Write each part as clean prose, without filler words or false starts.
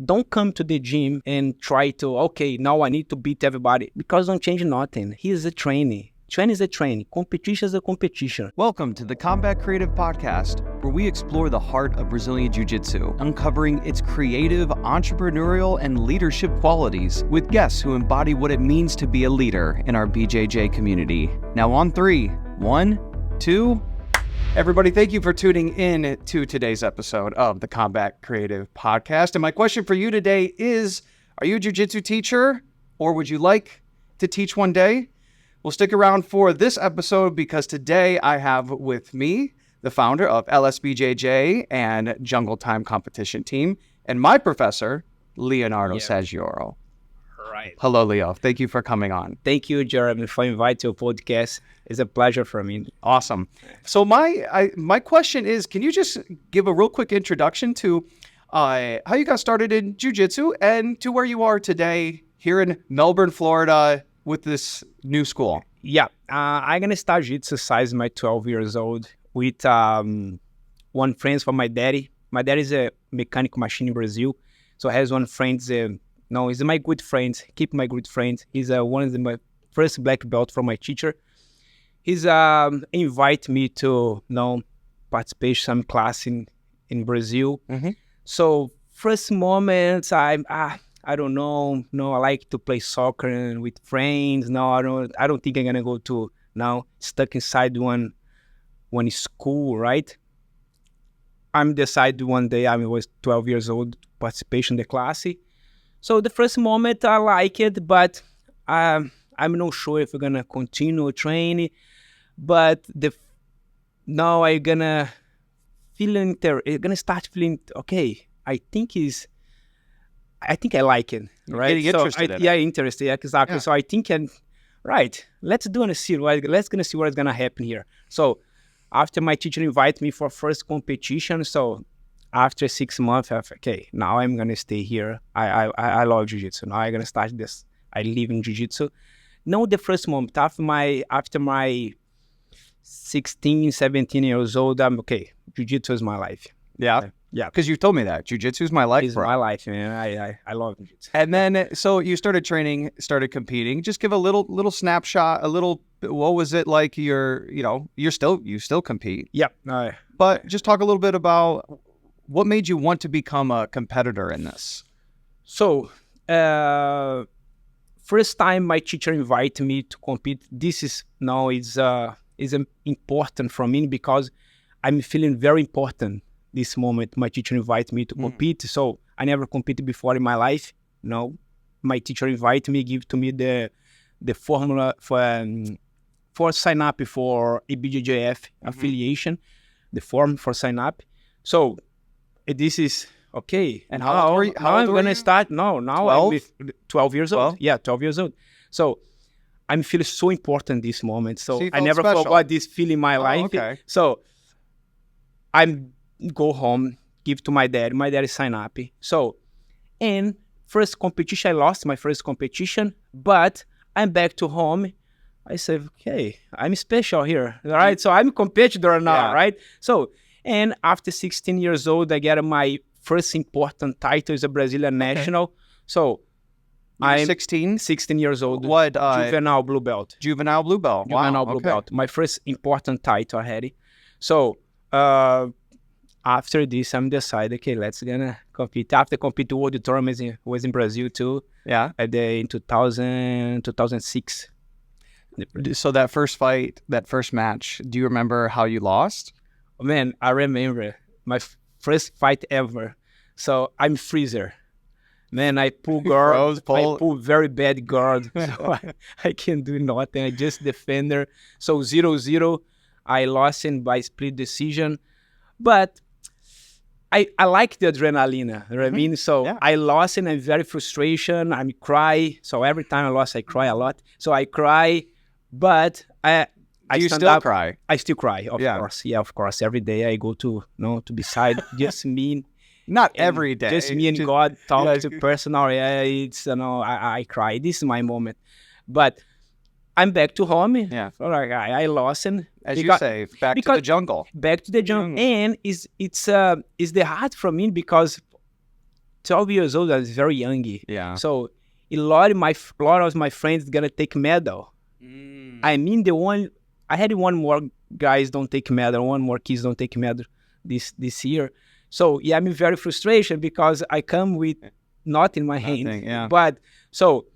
don't come to the gym and try to, okay, now I need to beat everybody, because don't change nothing. He is a trainee. Training is a training. Competition is a competition. Welcome to the Combat Creative Podcast, where we explore the heart of Brazilian Jiu-Jitsu, uncovering its creative, entrepreneurial, and leadership qualities with guests who embody what it means to be a leader in our BJJ community. Now on 3, 1, 2... Everybody, thank you for tuning in to today's episode of the Combat Creative Podcast. And my question for you today is, are you a jiu-jitsu teacher, or would you like to teach one day? Well, stick around for this episode, because today I have with me the founder of LSBJJ and Jungle Time Competition Team, and my professor, Leonardo Saggioro. Right. Hello, Leo. Thank you for coming on. Thank you, Jeremy, for inviting to your podcast. It's a pleasure for me. Awesome. So my question is, can you just give a real quick introduction to how you got started in jiu-jitsu and to where you are today here in Melbourne, Florida, with this new school? Yeah, I'm going to start jiu-jitsu since my 12 years old with one friend from my daddy. My dad is a mechanic machine in Brazil. So I have one friend, he's my good friend, keep my good friend. He's one of my first black belt from my teacher. He's invite me to participate some class in Brazil. Mm-hmm. So first moment, I don't know. No, I like to play soccer and with friends. No, I don't think I'm gonna go to stuck inside one school, right? I'm decided one day, I was 12 years old, participation in the class. So the first moment I like it, but I'm not sure if we're gonna continue training. But now I'm gonna start feeling okay. I think I like it, right? Getting interested in it. Yeah, interested, yeah, exactly. Yeah. So I think, let's do and see. Let's gonna see what's gonna happen here. So after my teacher invited me for first competition, so after 6 months, I thought, okay, now I'm gonna stay here. I love jiu-jitsu. Now I'm gonna start this. I live in jiu-jitsu. No, the first moment after my 16, 17 years old, I'm okay. Jiu-jitsu is my life. Yeah. Yeah, because you told me that. Jiu-jitsu is my life, It's my life, man. I love jiu-jitsu. And then, so you started training, started competing. Just give a little snapshot, what was it like? You still compete. Yeah. But just talk a little bit about what made you want to become a competitor in this. So, first time my teacher invited me to compete, this is important for me, because I'm feeling very important this moment. My teacher invited me to compete. So I never competed before in my life. My teacher invited me, give to me the formula for sign up for a BJJF affiliation, the form for sign up. So this is okay. And how old I'm going to start? Now 12? I'm 12 years old. 12? Yeah, 12 years old. So I'm feeling so important this moment. So I never special. forgot this feeling in my life. Okay. So I go home, give to my dad. My dad sign up. So, and first competition, I lost my first competition, but I'm back to home. I said, okay, I'm special here, right? So I'm a competitor now, right? So, and after 16 years old, I get my first important title as a Brazilian national. So I'm 16 years old. What? Juvenile blue belt. Juvenile blue belt. Juvenile blue belt. My first important title I had it. So after this, I'm decided, okay, let's gonna compete. After compete world tournaments, was in Brazil too. Yeah. In 2006. So that first fight, that first match, do you remember how you lost? Oh, man, I remember my first fight ever. So I'm freezer. Man, I pull guard. I pull very bad guard. So I can't do nothing. I just defender. So 0-0, I lost in by split decision. But I like the adrenaline, you know what I mean? So I lost and I'm very frustration. I cry. So every time I lost, I cry a lot. So I cry, but I still cry? I still cry, of course. Yeah, of course. Every day I go to beside just me. Not every day. Just me and God talk to personal. Yeah, it's I cry. This is my moment. But I'm back to home. Yeah. I lost and as you say, back to the jungle. Back to the jungle. And it's the hard for me because 12 years old, I was very young. Yeah. So a lot of my friends gonna take medal. I mean, I had one more guys don't take medal, one more kids don't take medal this year. So yeah, I'm very frustrated because I come with not in my hand. Yeah. But so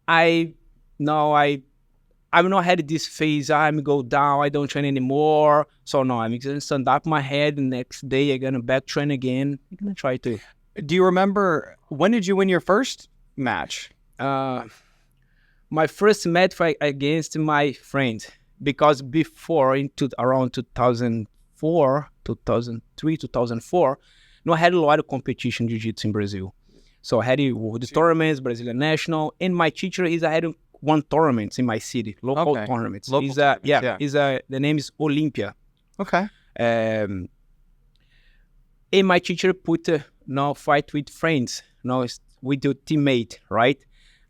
I'm not had this phase. I'm go down. I don't train anymore. So no, I'm gonna stand up my head. The next day, I'm gonna back train again. I'm gonna try to. Do you remember when did you win your first match? My first match fight against my friend, because before around 2004, 2003, 2004, I had a lot of competition jiu-jitsu in Brazil. So I had the tournaments, Brazilian National, and my teacher I had one tournament in my city, local tournaments. The name is Olympia. Okay. And my teacher put fight with friends, with your teammate, right?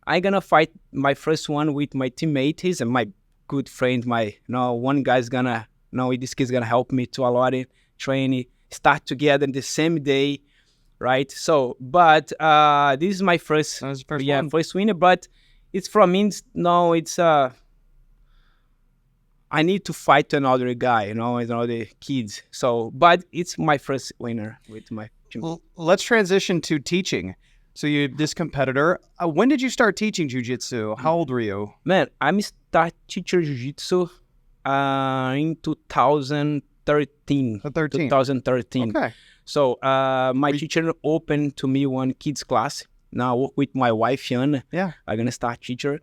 I'm gonna fight my first one with my teammate. He's my good friend. One guy's gonna, this kid's gonna help me to a lot in training, start together the same day, right? So, but this is my first winner, but it's from me. I need to fight another guy, another kids. So, but it's my first winner with my team. Well, let's transition to teaching. So you're this competitor. When did you start teaching jiu-jitsu? How old were you? Man, I started teaching jiu-jitsu in 2013. 2013. Okay. So my teacher opened to me one kids class. Now I work with my wife, Yana. Yeah. I'm going to start teacher.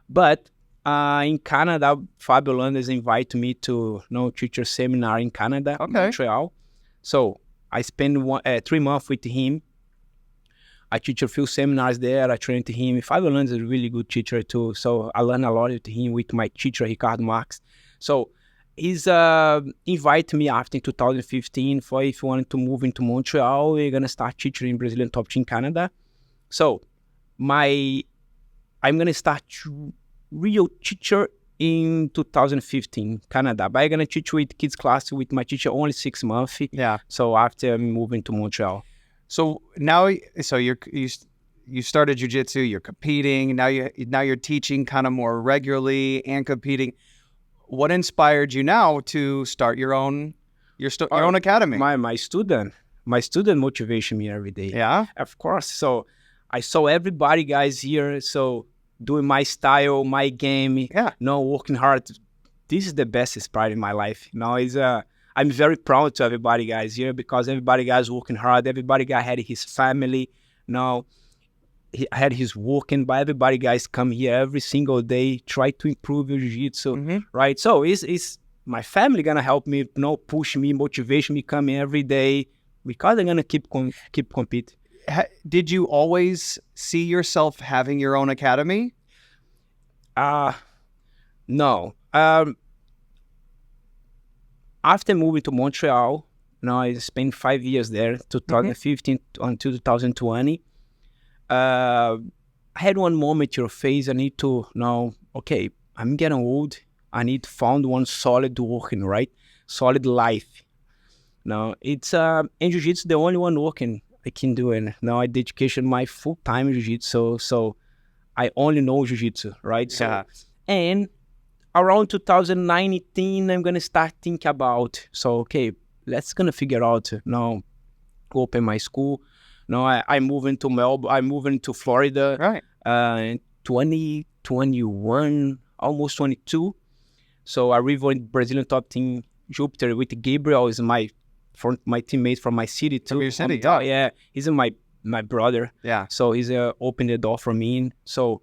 But in Canada, Fabio Landes invited me to teacher seminar in Canada, Montreal. So I spent 3 months with him. I teach a few seminars there. I trained him. Fabio Landes is a really good teacher too. So I learned a lot with him, with my teacher, Ricardo Marques. So he's invited me after 2015 for if you wanted to move into Montreal, we're going to start teaching in Brazilian Top Team Canada. So I'm going to start real teacher in 2015, Canada. But I'm going to teach with kids class with my teacher only 6 months. Yeah. So after I'm moving to Montreal. So now, you started jiu-jitsu, you're competing, now you're teaching kind of more regularly and competing. What inspired you now to start your own academy? My student motivation me every day. Yeah, of course. So I saw everybody guys here, so doing my style, my game, working hard. This is the best inspired in my life. I'm very proud to everybody guys here because everybody guys working hard. Everybody guy had his family. He had his working, but everybody guys come here every single day, try to improve your jiu-jitsu, right? So it's my family gonna help me, push me, motivation me coming every day because they're gonna keep compete. Did you always see yourself having your own academy? No. After moving to Montreal, I spent 5 years there, 2015 until 2020. I had one moment or phase. I need to okay, I'm getting old. I need to find one solid working, right? Solid life. It's in jiu-jitsu the only one working I can do it. Now I dedication my full time jiu-jitsu, so I only know jiu-jitsu, right? Yeah. So and around 2019, I'm gonna start thinking about. So okay, let's gonna figure out open my school. I'm moving to Melbourne. I'm moving to Florida. Right. In 2021, almost 22. So I rejoined Brazilian Top Team Jupiter with Gabriel is my teammate from my city too. From your city, yeah. He's my brother. Yeah. So he's opened the door for me. So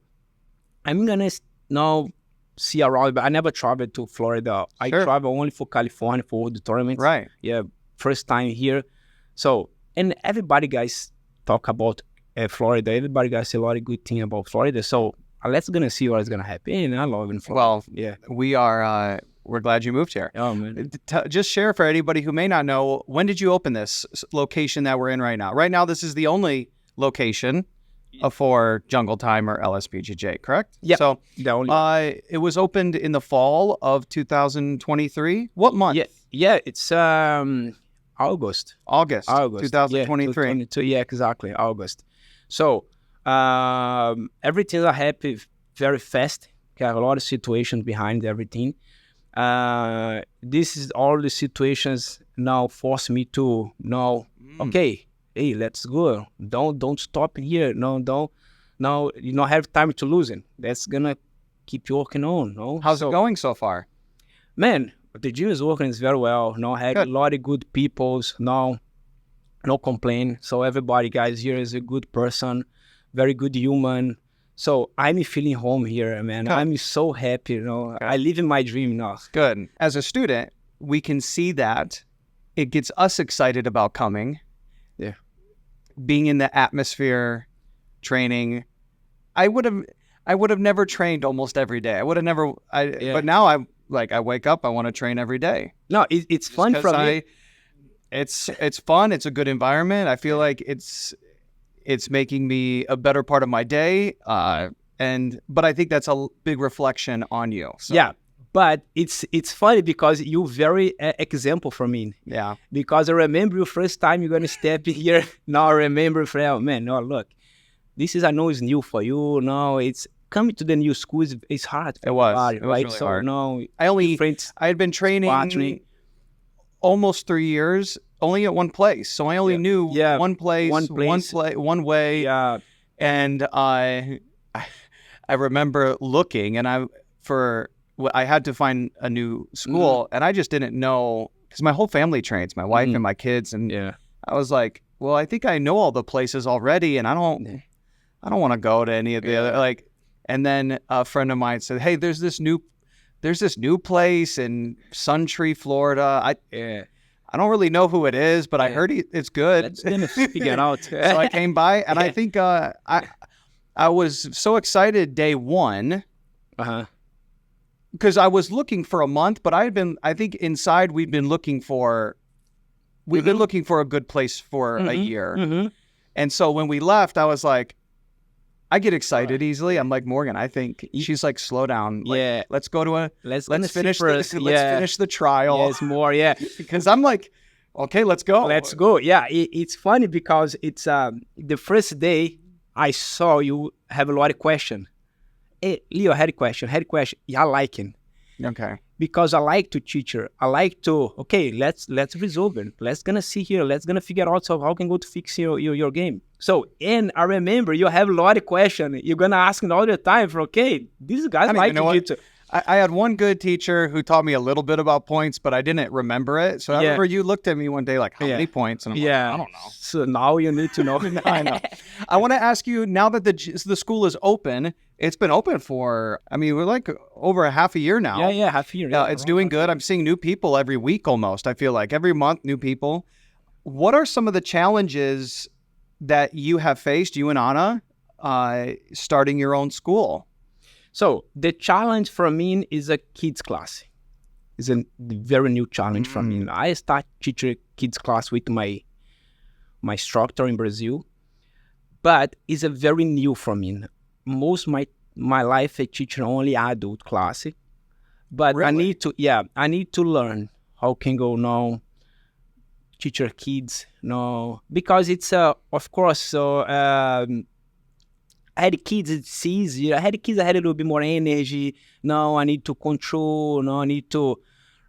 I'm gonna now see around, but I never traveled to Florida. I travel only for California for the tournaments. Right. Yeah. First time here. So, and everybody guys talk about Florida. Everybody guys say a lot of good thing about Florida. So let's gonna see what's gonna happen. And I love in Florida. Well, yeah, we're glad you moved here. Oh man. Just share for anybody who may not know, when did you open this location that we're in right now? Right now, this is the only location for Jungle Time or LSBJJ, correct? Yeah. So the only it was opened in the fall of 2023. What month? Yeah. It's August. August August. 2023. Yeah, 2022. Yeah, exactly. August. So everything I happy very fast. Got a lot of situations behind everything. This is all the situations now force me to know. Okay, hey, let's go. Don't stop here. No, don't. No, you don't have time to lose it. That's gonna keep you working on. No, How's it going so far? Man, the gym is working very well. No, I had a lot of good peoples. No complaint. So everybody, guys, here is a good person, very good human. So I'm feeling home here, man. I'm so happy. You know, I live in my dream now. Good. As a student, we can see that it gets us excited about coming. Yeah. Being in the atmosphere, training. I would have never trained almost every day. I would have never. But now I wake up. I want to train every day. No, it's fun for me. It's fun. It's a good environment. I feel like it's making me a better part of my day. But I think that's a big reflection on you. So. Yeah. But it's funny because you're very example for me. Yeah. Because I remember your first time you're gonna step here. Now I remember, oh man, no, look, this is, I know it's new for you. No, it's coming to the new school. It's hard. It was. Everybody, it was right? really So hard. no, I had been training almost 3 years, only at one place. So I only knew one place, one way. Yeah. And I remember looking, and I had to find a new school, and I just didn't know, because my whole family trains, my wife and my kids, and I was like, well, I think I know all the places already, and I don't want to go to any of the other, and then a friend of mine said, hey, there's this new place in Suntree, Florida. I don't really know who it is, but I heard it's good. Let's figure it out. So I came by, and I think I was so excited day one. Because I was looking for a month, but I think inside we've been looking for a good place for a year. And so when we left, I was like, I get excited easily. I'm like, Morgan, I think she's like, slow down. Like, let's go to let's finish the trial. Yes, more. Yeah. Because I'm like, okay, let's go. Let's go. Yeah. It's funny because it's the first day I saw you have a lot of questions. Hey, Leo, I had a question. Yeah, I like it. Okay. Because I like to teach her. I like to, okay, let's resolve it. Let's gonna see here. Let's gonna figure out how can go to fix your game. So, and I remember you have a lot of questions. You're gonna ask all the time for, okay, these guys like jiu-jitsu. I had one good teacher who taught me a little bit about points, but I didn't remember it. So I remember you looked at me one day like, how many points? And I'm like, I don't know. So now you need to know. I know. I want to ask you, now that the school is open, it's been open for, we're like over a half a year now. Yeah, half a year. It's doing good. I'm seeing new people every week almost. I feel like every month, new people. What are some of the challenges that you have faced, you and Anna, starting your own school? So the challenge for me is a kids class. It's a very new challenge for me. I start teaching kids class with my instructor in Brazil, but it's a very new for me. Most my life I teach only adult class, but really? I need to learn how can go now teach your kids because it's of course so. I had kids, it's easier. I had kids, I had a little bit more energy. No, I need to control. No, I need to,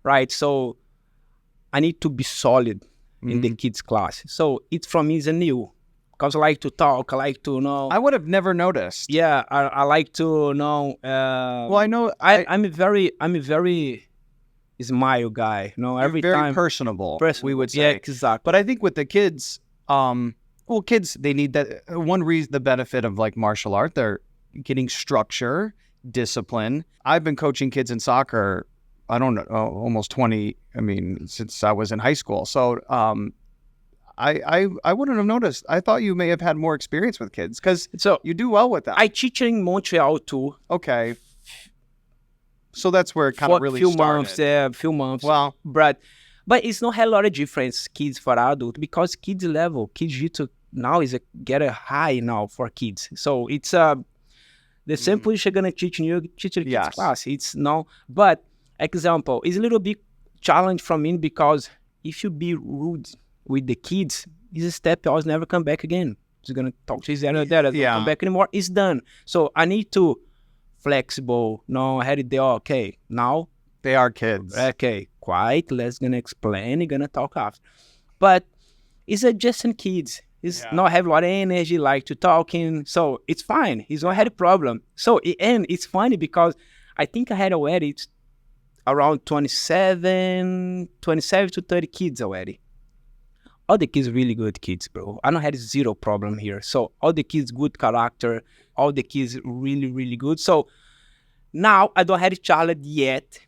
right? So I need to be solid in the kids' class. So it for me is a new, because I like to talk. I like to know. I would have never noticed. Yeah, I like to know. Well, I know I'm a very smile guy. Every very time personable. We would say. Yeah, exactly. But I think with the kids, kids, they need that. One reason, the benefit of like martial art, they're getting structure, discipline. I've been coaching kids in soccer, I don't know, almost 20, since I was in high school. So I wouldn't have noticed. I thought you may have had more experience with kids because you do well with that. I teach in Montreal too. Okay. So that's where it kind of really started. Few months. Well, but it's not a lot of difference, kids for adult, because kids level, kids jiu-jitsu now is get a high now for kids. So it's the same position you're gonna teach the kids class. It's no, but example is a little bit challenge from me because if you be rude with the kids, this step always never come back again. He's gonna talk to his dad, doesn't come back anymore. It's done. So I need to flexible. No, I had it there. Okay, now they are kids. Okay, quiet. Let's gonna explain. You're gonna talk after. But it's just in kids. He's not have a lot of energy, like to talking. So it's fine. He's not had a problem. So and it's funny because I think I had already around 27 to 30 kids already. All the kids really good kids, bro. I don't had zero problem here. So all the kids good character. All the kids really, really good. So now I don't have a challenge yet.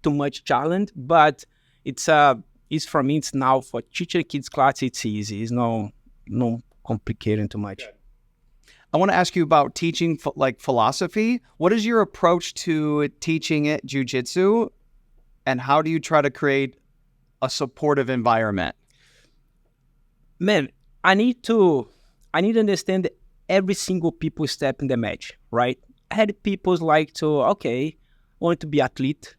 Too much challenge, but it's for me. It's now for teaching kids class. It's easy. It's no complicating too much. I want to ask you about teaching like philosophy. What is your approach to teaching it jiu-jitsu, and how do you try to create a supportive environment? Man, I need to understand every single people step in the match, right? I had people like to, okay, want to be athlete.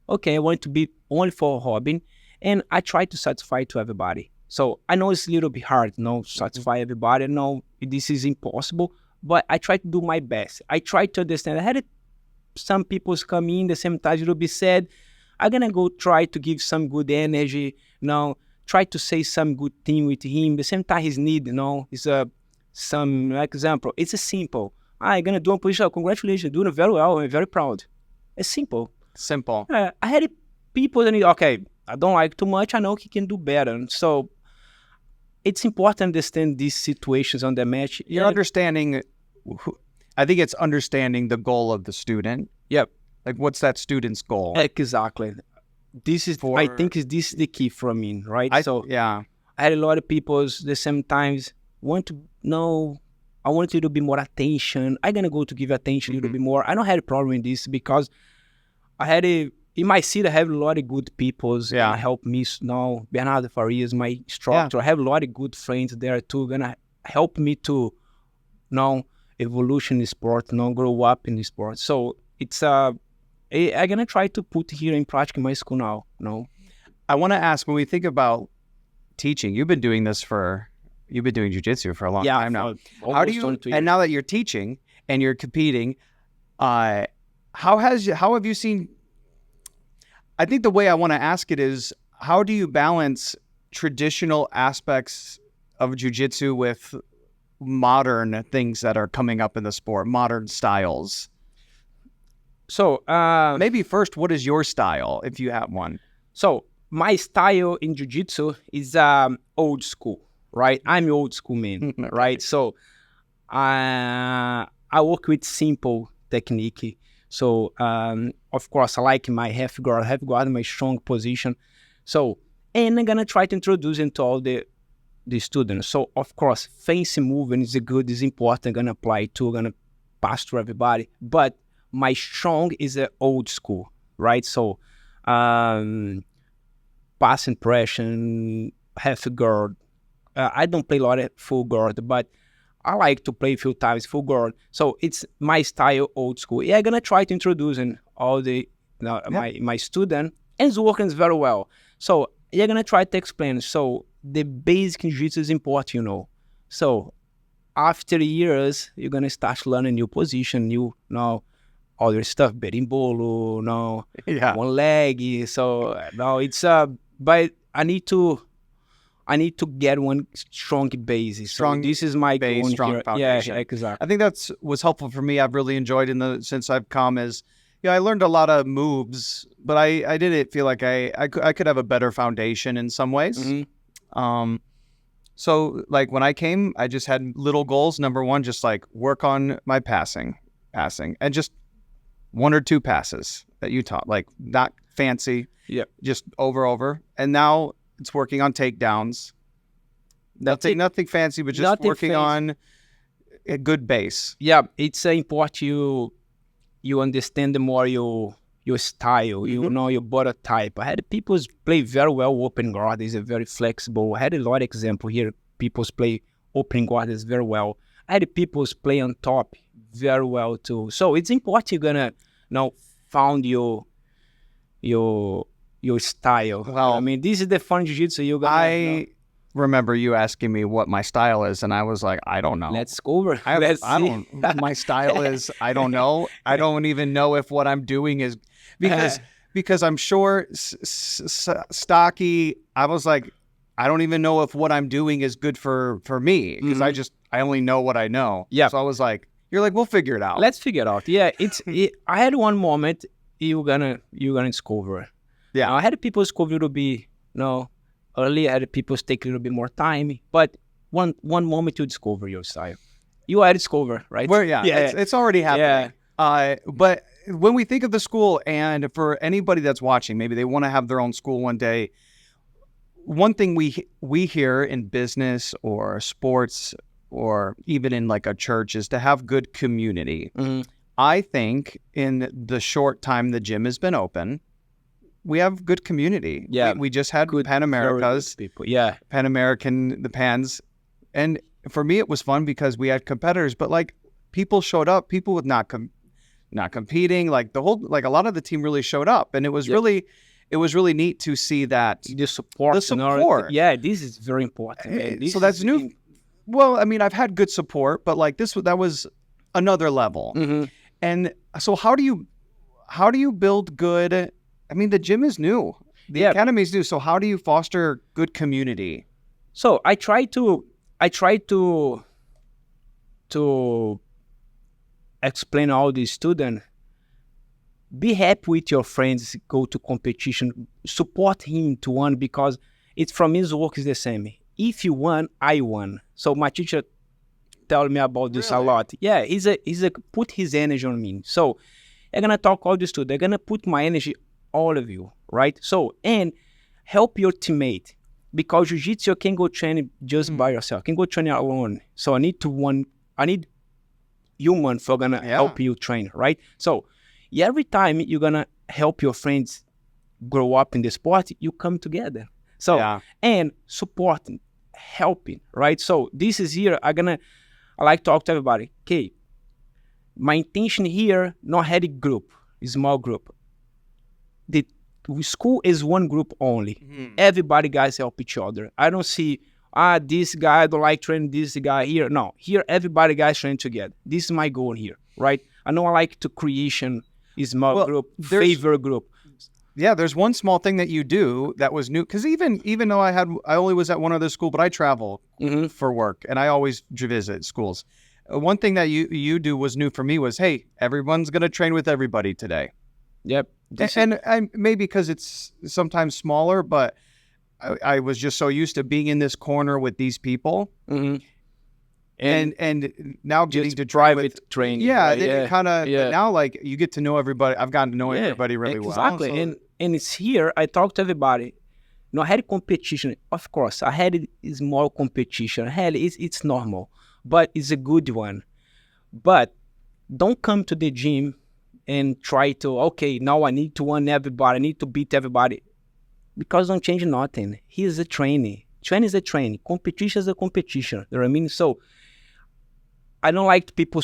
Okay, I want to be only for hobby. And I try to satisfy to everybody. So I know it's a little bit hard, satisfy everybody. No, this is impossible. But I try to do my best. I try to understand. I had some people come in the same time, it'll be said, I'm going to go try to give some good energy, try to say some good thing with him. The same time he's need, it's some example. It's a simple. I'm going to do a position. Congratulations, doing very well. I'm very proud. It's simple. Simple. I had people that, okay, I don't like too much. I know he can do better. So it's important to understand these situations on the match. You're understanding, I think it's understanding the goal of the student. Yep. Like, what's that student's goal? Exactly. This is, I think this is the key for me, right? I had a lot of people the same times want to know, I want you to be more attention. I'm going to go to give attention a little bit more. I don't have a problem with this because I had in my city, I have a lot of good people help me now. Bernardo Farias, my instructor. I have a lot of good friends there too, gonna help me to evolution in sport, grow up in the sport. So it's I'm gonna try to put here in practice in my school now. I want to ask, when we think about teaching, you've been doing jiu-jitsu for a long time now. How do you? And now that you're teaching and you're competing, how have you seen? I think the way I want to ask it is, how do you balance traditional aspects of jiu-jitsu with modern things that are coming up in the sport, modern styles? So maybe first, what is your style, if you have one? So my style in jiu-jitsu is old school, right? I'm an old school man, right? So I work with simple technique. So, of course, I like my half guard, my strong position. So, and I'm going to try to introduce into all the students. So, of course, fancy movement is good, is important. I'm going to apply to, I'm going to pass to everybody. But my strong is old school, right? So, pass impression, half guard. I don't play a lot of full guard, but I like to play a few times full guard. So it's my style, old school. I'm going to try to introduce in all my student, and it's working very well. So you're going to try to explain. So the basic jiu-jitsu is important, So after years, you're going to start learning new position, other stuff, berimbolo, one leg. So now it's, but I need to get one strong basis. So this is my base, goal strong here. foundation. Yeah, exactly. I think that's was helpful for me. I've really enjoyed since I've come is, I learned a lot of moves, but I didn't feel like I could have a better foundation in some ways. So like when I came, I just had little goals. Number one, just like work on my passing, and just 1 or 2 passes that you taught, like not fancy, just over. And now it's working on takedowns. Nothing fancy, but just working on a good base. Yeah, it's important you understand more your style, your body type. I had people play very well open guard. Is very flexible. I had a lot of example here. People play open guard is very well. I had people play on top very well too. So it's important you're gonna found your your style. Well, I mean, this is the fun jiu-jitsu you got. I remember you asking me what my style is, and I was like, I don't know. Let's go over. I don't. My style is, I don't know. I don't even know if what I'm doing is because I'm short, stocky. I was like, I don't even know if what I'm doing is good for me because I only know what I know. Yeah. So I was like, you're like, we'll figure it out. Let's figure it out. Yeah, I had one moment you're gonna discover. Yeah. Now, I had people discover to be early. I had people take a little bit more time, but one moment you discover your style. You had discover, right? Well, it's already happening. Yeah. But when we think of the school, and for anybody that's watching, maybe they want to have their own school one day. One thing we hear in business or sports or even in like a church is to have good community. Mm-hmm. I think in the short time the gym has been open, we have good community. Yeah. We just had Good, Pan Americas, people. Yeah. Pan American, the Pans. And for me, it was fun because we had competitors, but like people showed up, people with not competing, like a lot of the team really showed up, and it was really neat to see that the support. Yeah, this is very important. So that's new. Well, I mean, I've had good support, but like that was another level. Mm-hmm. And so how do you build good? I mean, the gym is new. The academy is new. So how do you foster good community? So I try to explain all the students. Be happy with your friends. Go to competition. Support him to win because it's from his work is the same. If you won, I won. So my teacher tell me about this a lot. Yeah, he's a put his energy on me. So I'm gonna talk all the students. They're gonna put my energy, all of you, right? So and help your teammate because jiu-jitsu can go train just by yourself. Can go train alone. So I need human for gonna help you train, right? So every time you're gonna help your friends grow up in the sport, you come together. So and supporting, helping, right? So this is here. I like to talk to everybody. Okay, my intention here not had a group, a small group. The school is one group only. Mm-hmm. Everybody guys help each other. I don't see this guy don't like training this guy here. No, here everybody guys train together. This is my goal here, right? I know I like to creation a small group, favor group. Yeah, there's one small thing that you do that was new because even though I only was at one other school, but I travel for work and I always visit schools. One thing that you do was new for me was, hey, everyone's gonna train with everybody today. Yep, and maybe because it's sometimes smaller, but I was just so used to being in this corner with these people. Mm-hmm. And now getting to private training. Yeah, kind of now like you get to know everybody. I've gotten to know everybody really well. Exactly. So. And it's here I talk to everybody. I had competition. Of course, I had a small competition. It's normal, but it's a good one. But don't come to the gym and try to, now I need to win everybody. I need to beat everybody. Because don't change nothing. He is a training. Training is a training. Competition is a competition. You know what I mean? So I don't like people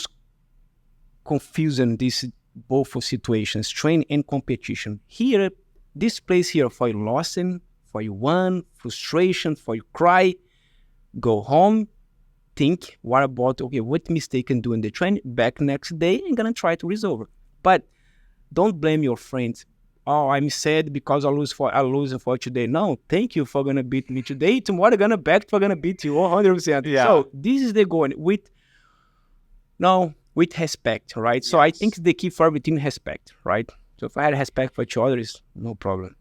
confusing these both situations, training and competition. Here, this place here for you lost, for you won, frustration, for you cry, go home, think, what about, what mistake I'm doing the training, back next day, I'm going to try to resolve it. But don't blame your friends. Oh, I'm sad because I lose for today. No, thank you for going to beat me today. Tomorrow I'm going to back for going to beat you 100%. Yeah. So this is the goal with respect, right? So I think the key for everything respect, right? So if I had respect for each other, it's no problem.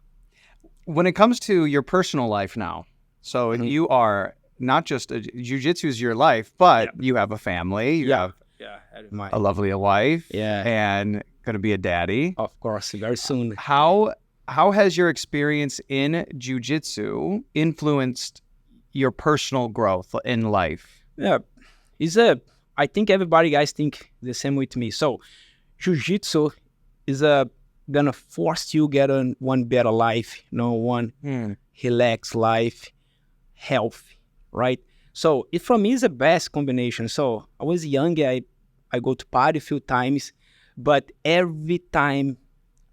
When it comes to your personal life now, so you are not just jiu-jitsu is your life, but you have a family, you have a lovely wife, and going to be a daddy. Of course, very soon. How has your experience in jiu-jitsu influenced your personal growth in life? Yeah, I think everybody guys think the same with me. So jiu-jitsu is gonna force you get on one better life, one relaxed life, health, right? So it for me is the best combination. So I was young, I go to party a few times, but every time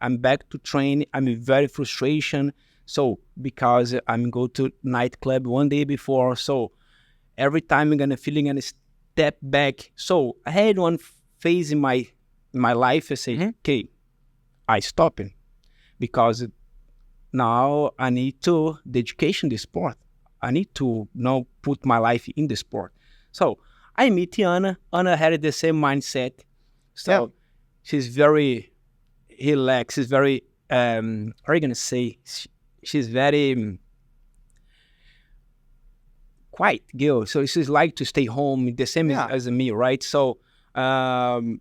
I'm back to train. I'm in very frustration. So because I'm go to nightclub one day before, so every time I'm gonna step back. So I had one phase in my life. I say, okay, I stop it because now I need to dedication the sport. I need to now put my life in the sport. So I meet Anna. Anna had the same mindset. So she's very relaxed. She's very, how are you going to say? She's very quiet girl. So she's like to stay home, the same as me, right? So don't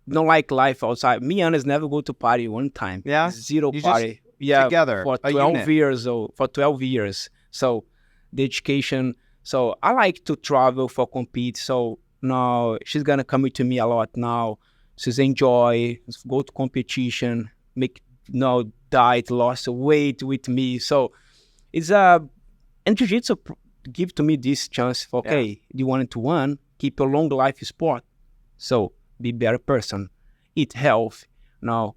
like life outside. Me and Anna's never go to party one time. Yeah? Zero You party. Yeah, together, for 12 years old. For 12 years. So the education. So I like to travel for compete. So now she's gonna come to me a lot now. She's enjoy, go to competition, make diet, lost weight with me. So it's and jiu-jitsu give to me this chance for you want to one, keep a long life sport. So be better person, eat health, now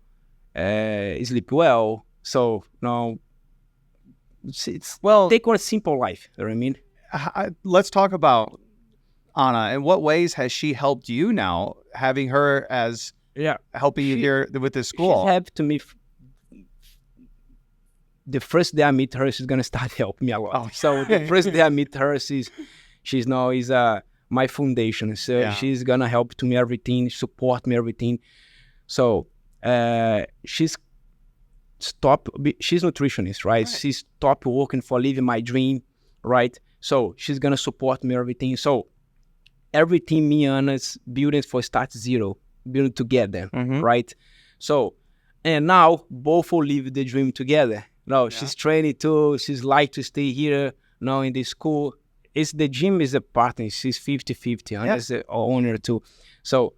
sleep well. So now it's take one simple life. You know what I mean? Let's talk about Anna. In what ways has she helped you now, having her as helping you here with this school? She helped me. The first day I meet her, she's gonna start helping me a lot. So the first day I meet her, she's now is my foundation. So she's gonna help to me everything, support me everything. So she's nutritionist, right? She's stopped working for living my dream, right? So she's gonna support me everything. So everything me and Anna's building for start zero, building together, right? So and now both will live the dream together. No, she's training too. She's like to stay here now in the school. It's the gym is a partner. She's 50-50. Anna's the owner too. So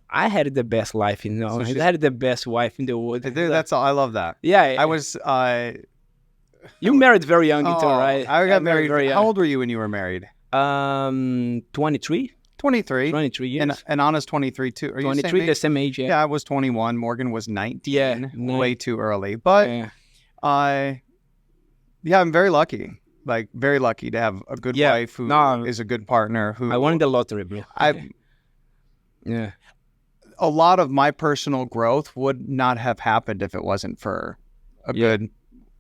I had the best life, I had the best wife in the world. That's all. I love that. Yeah. I was. You married very young, right? I got married very young. How old were you when you were married? 23. 23. 23 years. And Anna's 23 too. Are you 23, the same age, Yeah, I was 21. Morgan was 19. Yeah. Way too early. But I'm very lucky. Like, very lucky to have a good wife who is a good partner. Who I won the lottery, bro. A lot of my personal growth would not have happened if it wasn't for a good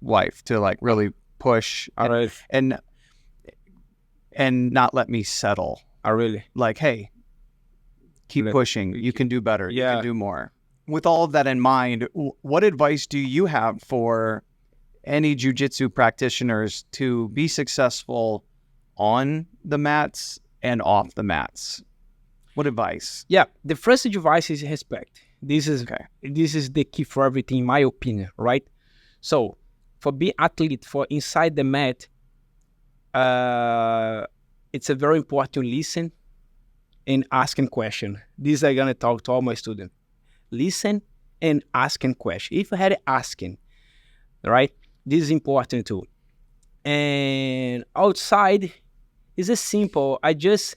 wife to like really push and not let me settle. Like, hey, keep pushing. You can do better. You can do more. With all of that in mind, what advice do you have for any jiu-jitsu practitioners to be successful on the mats and off the mats? What advice? Yeah, the first advice is respect. This is the key for everything, in my opinion, right? So for being athlete, for inside the mat, it's a very important to listen and asking question. This I'm gonna talk to all my students. Listen and asking question. If I had asking, right? This is important too. And outside is a simple. I just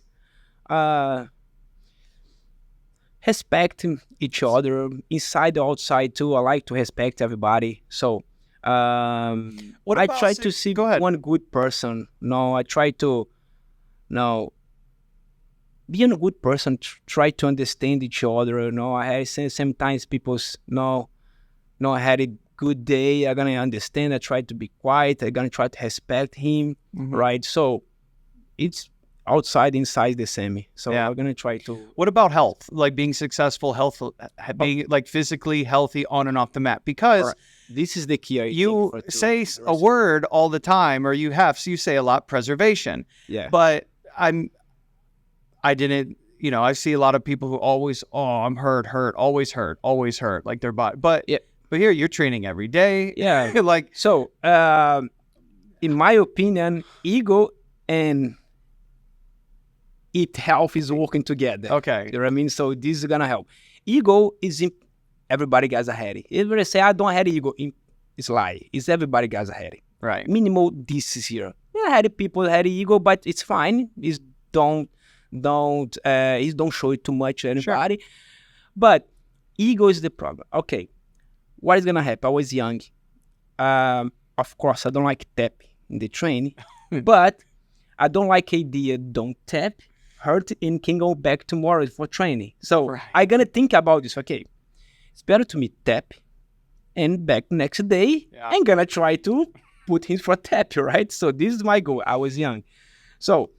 respect each other inside and outside too. I like to respect everybody. So I try to see one good person. No, I try to being a good person, try to understand each other. I had sometimes people's I had a good day. I'm gonna understand. I try to be quiet. I'm gonna try to respect him, right? So it's outside, inside the same. So I'm gonna try to. What about health? Like being successful, being like physically healthy on and off the mat? Because this is the key. You say a word all the time, or you say a lot, preservation. Yeah. But I didn't. I see a lot of people who always, I'm hurt, always hurt, like their body. But here you're training every day. Yeah. Like so. In my opinion, ego and health is working together. Okay. You know what I mean? So this is gonna help. Ego is everybody gets a head. If you say I don't have ego, it's lie. It's everybody gets a head. Right. Minimal this is here. Yeah, had people had ego, but it's fine. It's don't show it too much to anybody. Sure. But ego is the problem. Okay, what is gonna happen? I was young. Of course, I don't like tap in the training, but I don't like idea. Don't tap, hurt, and can go back tomorrow for training. So I gonna think about this. Okay, it's better to me tap and back next day. I'm gonna try to put him for tap, right? So this is my goal. I was young, so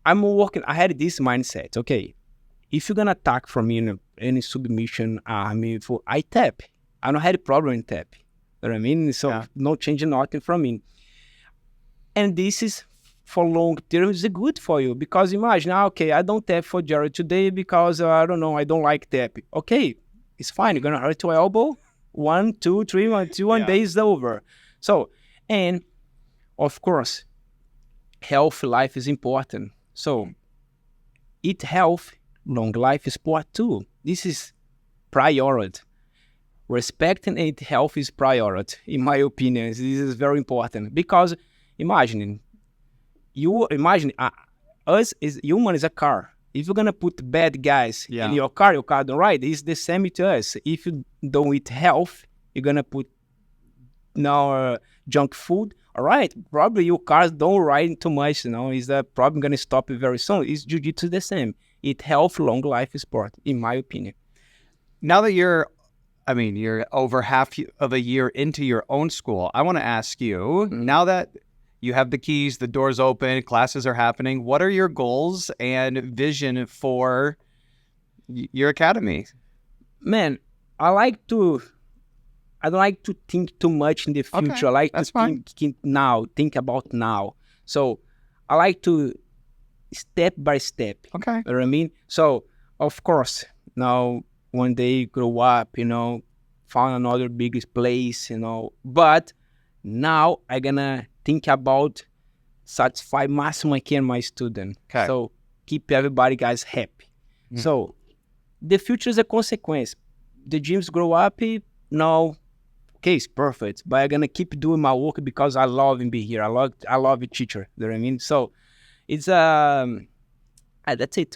I'm working. I had this mindset. Okay, if you're gonna attack from me in any submission army, I tap. I don't have a problem in tap. You know what I mean? So no changing nothing from me. And this is for long term is good for you because imagine, okay, I don't tap for Jared today because I don't know, I don't like tap. Okay, it's fine. You're gonna hurt your elbow. 1, 2, 3, 1, 2, 1 day is over. So, and of course, health life is important. So, eat health, long life sport too. This is priority. Respect and eat health is priority, in my opinion. This is very important because imagine us is human is a car. If you're gonna put bad guys in your car don't ride. It's the same to us. If you don't eat health, you're gonna put junk food. All right, probably your cars don't ride too much. Is that probably gonna stop very soon? Is jiu-jitsu the same? Eat health, long life sport, in my opinion. Now that you're over half of a year into your own school, I want to ask you, now that you have the keys, the doors open, classes are happening, what are your goals and vision for your academy? Man, I don't like to think too much in the future. Okay, I like to think about now. So I like to step by step. Okay. You know what I mean? So, of course, now one day grow up, found another biggest place, But now I'm gonna think about satisfy maximum I can my student. Okay. So keep everybody guys happy. So the future is a consequence. The gyms grow up, no, okay, it's perfect. But I'm gonna keep doing my work because I love and be here. I love a teacher. You know what I mean? So it's that's it.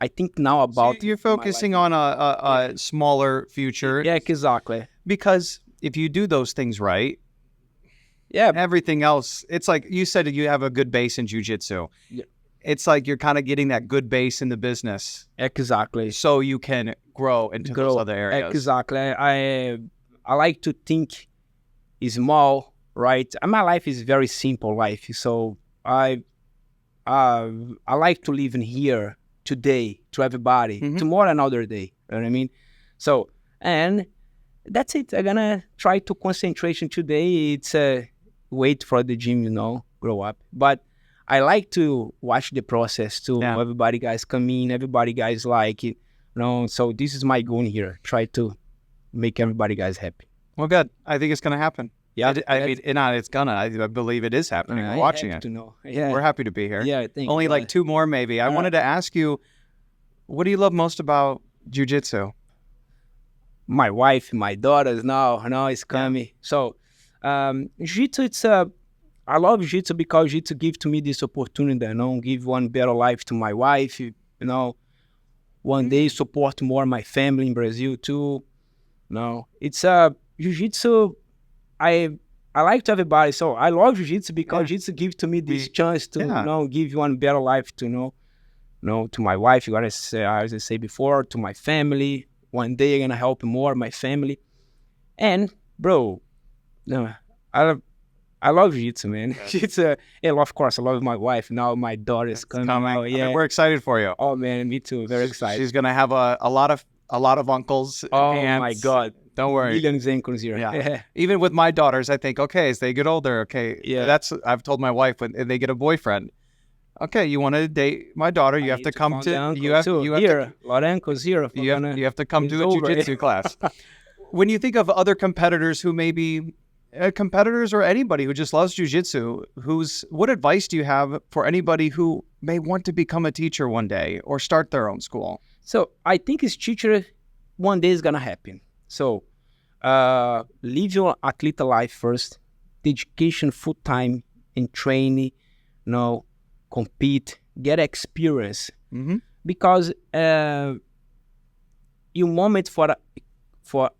I think now about... So you're focusing on a smaller future. Yeah, exactly. Because if you do those things right, yeah, everything else, it's like you said, you have a good base in jiu-jitsu. Yeah. It's like you're kind of getting that good base in the business. Exactly. So you can grow into those other areas. Exactly. I like to think small, right? My life is very simple life. So I like to live in here today to everybody. Tomorrow another day. You know what I mean? So, and that's it. I'm gonna try to concentration today. It's wait for the gym, grow up. But I like to watch the process too. Yeah. Everybody guys come in, everybody guys like it, So this is my goal here. Try to make everybody guys happy. Well, good. I think it's gonna happen. Yeah, I believe it is happening. I'm watching it. Yeah, we're happy to be here. Yeah, only like 2 more maybe. I wanted to ask you, what do you love most about jiu-jitsu? My wife, my daughters now it's coming. Yeah. So, jiu-jitsu, I love jiu-jitsu because jiu-jitsu gives to me this opportunity, give one better life to my wife, one day support more my family in Brazil too. It's jiu-jitsu. I like to everybody, so I love jiu-jitsu because jiu-jitsu gives to me this chance to give one better life to to my wife. You gotta say, as I say before, to my family. One day I'm gonna help more my family, and bro, I love jiu-jitsu, man. Jiu-jitsu, of course, I love my wife. Now my daughter is coming. Oh, yeah, we're excited for you. Oh man, me too. Very excited. She's gonna have a lot of uncles. Oh aunts. My God. Don't worry. Millions uncles here. Yeah. Even with my daughters, I think, okay, as they get older, okay, I've told my wife when they get a boyfriend, okay, you want to date my daughter, you have to come to, you have a lot of uncles here. You have to come to a jiu-jitsu class. When you think of other competitors who may be competitors or anybody who just loves jiu-jitsu, what advice do you have for anybody who may want to become a teacher one day or start their own school? So I think as teacher, one day is going to happen. So live your athlete life first, education full time and training, compete, get experience. Because you your moment for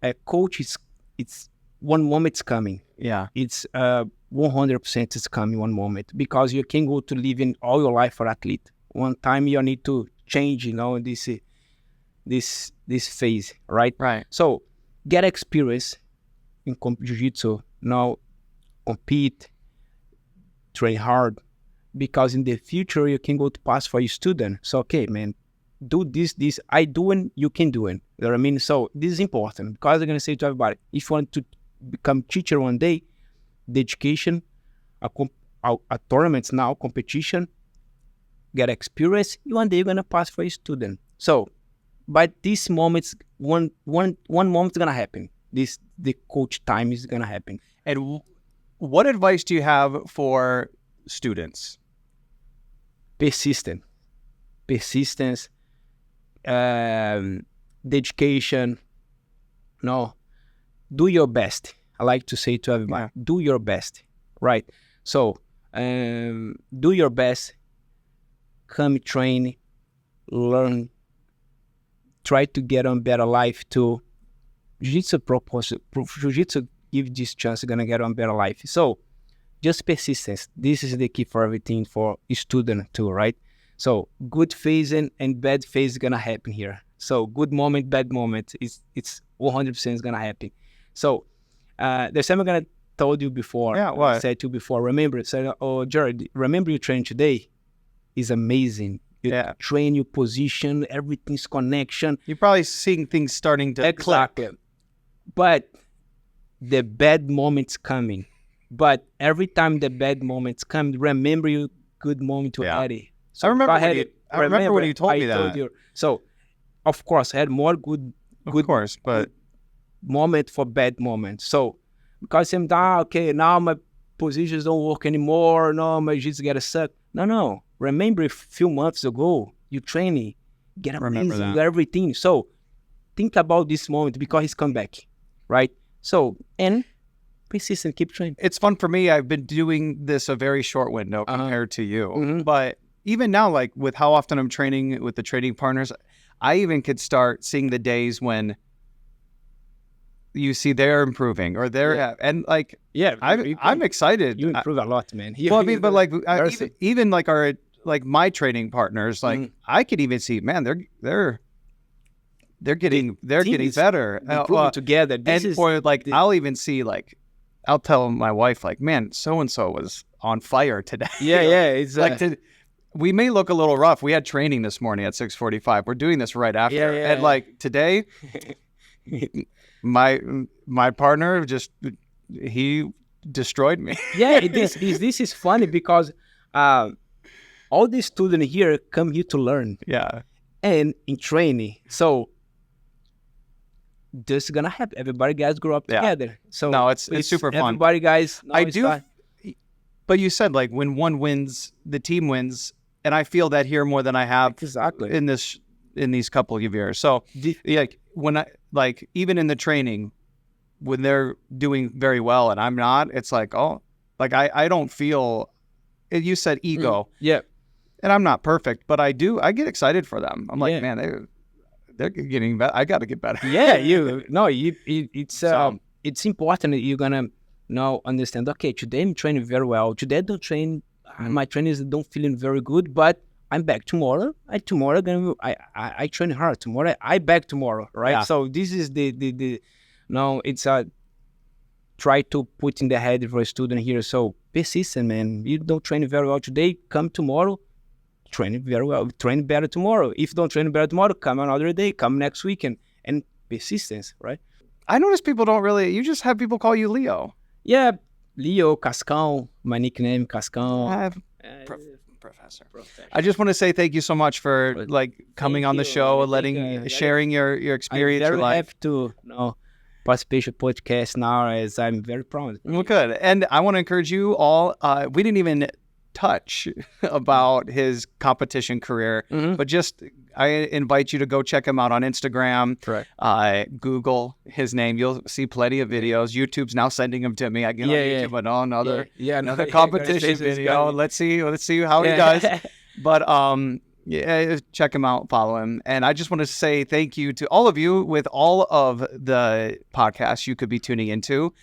a coach is it's one moment's coming. Yeah. It's 100% is coming one moment, because you can go to living all your life for athlete. One time you need to change, this phase, right? Right. So get experience in jiu-jitsu. Now compete, train hard, because in the future you can go to pass for your student. So okay, man, do this. I doing, you can do it. You know what I mean? So this is important, because I'm gonna say to everybody, if you want to become teacher one day, the education, a tournaments now, competition, get experience, one day you're gonna pass for a student. So by these moments, one moment's gonna happen. The coach time is gonna happen. And what advice do you have for students? Persistence, dedication. No, do your best. I like to say to everybody, do your best, right? So do your best. Come train, learn, try to get on better life too. Jiu-jitsu give this chance, you're gonna get on better life. So just persistence. This is the key for everything for a student too, right? So good phase and bad phase is gonna happen here. So good moment, bad moment, it's 100% is gonna happen. So there's something I'm gonna told you before. Yeah, what? Said to you before. Remember, said, oh, Jared, remember you trained today? Is amazing. You train your position, everything's connection. You're probably seeing things starting to click. But the bad moment's coming. But every time the bad moment's come, remember your good moment to add it. So I remember when you told me that. So, of course, I had more good moment for bad moments. So, because I'm down, okay, now my positions don't work anymore. No, my jiu-jitsu get a suck. No. Remember a few months ago, you training, get amazing, everything. So, think about this moment, because he's come back, right? So, and persistent, keep training. It's fun for me. I've been doing this a very short window compared to you. Mm-hmm. But even now, like with how often I'm training with the training partners, I even could start seeing the days when you see they're improving or they're and like I'm excited. You improve a lot, man. Well, I mean, but like even like our my training partners, like I could even see, man, they're getting better. Improving together. I'll even see I'll tell my wife man, so and so was on fire today. It's we may look a little rough. We had training this morning at 6:45. We're doing this right after, and today. My partner he destroyed me. This is funny because all these students here come here to learn. And in training. So this is gonna happen. Everybody guys grow up together. So no, it's super fun. Everybody guys. But you said when one wins, the team wins, and I feel that here more than I have in these couple of years. So when I even in the training, when they're doing very well and I'm not, it's I don't feel. You said ego, and I'm not perfect, but I get excited for them. I'm man, they're getting better. I got to get better. It's important that you're gonna now understand. Okay, today I'm training very well. Today I don't train. My trainers don't feeling very good, but I'm back tomorrow. I train hard tomorrow. I back tomorrow, right? Yeah. So this is it's try to put in the head for a student here. So persistent, man. You don't train very well today, come tomorrow, train very well, train better tomorrow. If you don't train better tomorrow, come another day, come next weekend, and persistence, right? I notice people don't really. You just have people call you Leo. Yeah, Leo, Cascão, my nickname Cascão. Professor. I just want to say thank you so much for coming on the show and sharing your experience. I'm very happy to participate in the podcast now, as I'm very proud. Well, good. And I want to encourage you all. We didn't even touch about his competition career, but just I invite you to go check him out on Instagram. Correct. Google his name. You'll see plenty of videos. YouTube's now sending them to me. I get on YouTube, but another competition video. Let's see how he does. But Yeah, check him out, follow him. And I just want to say thank you to all of you with all of the podcasts you could be tuning into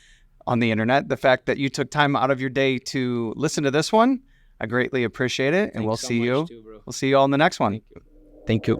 on the internet. The fact that you took time out of your day to listen to this one, I greatly appreciate it. And we'll see you all in the next one. Thank you.